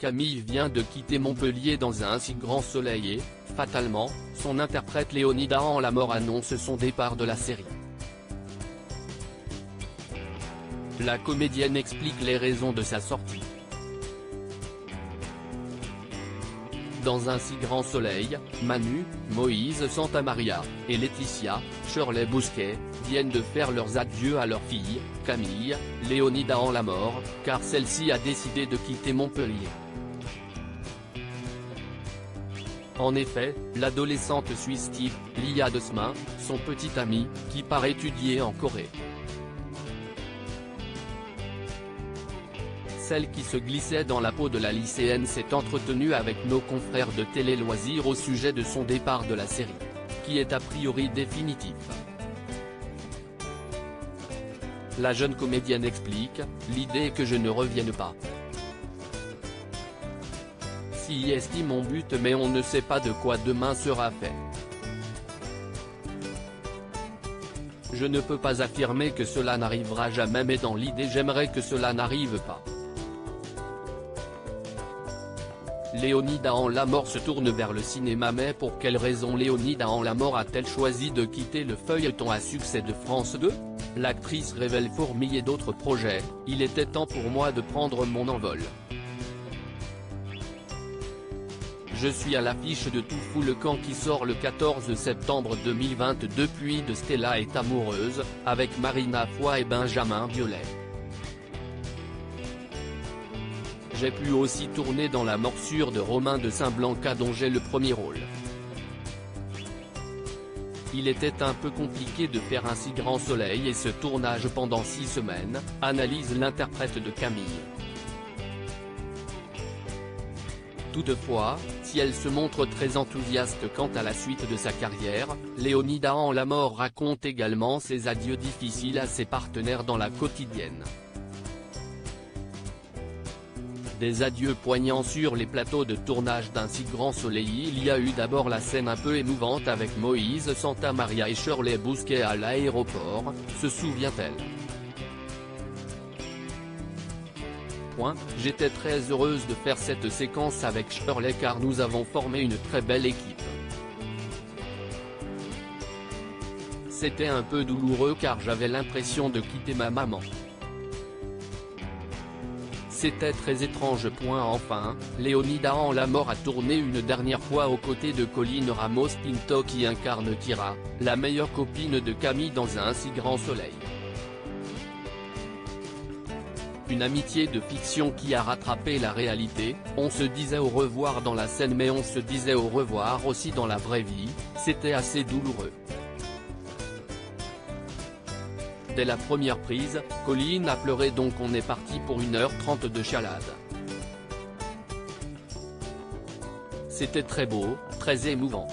Camille vient de quitter Montpellier dans un si grand soleil et, fatalement, son interprète Léonida Anlamore annonce son départ de la série. La comédienne explique les raisons de sa sortie. Dans un si grand soleil, Manu, Moïse Santamaria, et Laetitia, Shirley Bousquet, viennent de faire leurs adieux à leur fille, Camille, Léonida Anlamore, car celle-ci a décidé de quitter Montpellier. En effet, l'adolescente suit Steve, Lia Desmin, son petit ami, qui part étudier en Corée. Celle qui se glissait dans la peau de la lycéenne s'est entretenue avec nos confrères de Télé Loisirs au sujet de son départ de la série, qui est a priori définitif. La jeune comédienne explique, « L'idée est que je ne revienne pas. Si est mon but mais on ne sait pas de quoi demain sera fait. Je ne peux pas affirmer que cela n'arrivera jamais mais dans l'idée j'aimerais que cela n'arrive pas. » Léonida Anlamore se tourne vers le cinéma mais pour quelle raison Léonida Anlamore a-t-elle choisi de quitter le feuilleton à succès de France 2 ? L'actrice révèle fourmiller d'autres projets, « Il était temps pour moi de prendre mon envol. Je suis à l'affiche de Tout fout le camp qui sort le 14 septembre 2022 puis de Stella est amoureuse, avec Marina Foy et Benjamin Biolay. J'ai pu aussi tourner dans La morsure de Romain de Saint-Blanca dont j'ai le premier rôle. Il était un peu compliqué de faire un si grand soleil et ce tournage pendant 6 semaines, analyse l'interprète de Camille. Toutefois, si elle se montre très enthousiaste quant à la suite de sa carrière, Léonida Anlamore raconte également ses adieux difficiles à ses partenaires dans la quotidienne. Des adieux poignants sur les plateaux de tournage d'un si grand soleil. Il y a eu d'abord la scène un peu émouvante avec Moïse Santamaria et Shirley Bousquet à l'aéroport, se souvient-elle. J'étais très heureuse de faire cette séquence avec Shirley car nous avons formé une très belle équipe. C'était un peu douloureux car j'avais l'impression de quitter ma maman. C'était très étrange. Enfin, Léonida Anlamore a tourné une dernière fois aux côtés de Colline Ramos Pinto qui incarne Kira, la meilleure copine de Camille dans un si grand soleil. Une amitié de fiction qui a rattrapé la réalité, on se disait au revoir dans la scène mais on se disait au revoir aussi dans la vraie vie, c'était assez douloureux. Dès la première prise, Colline a pleuré donc on est parti pour 1h30 de chialade. C'était très beau, très émouvant.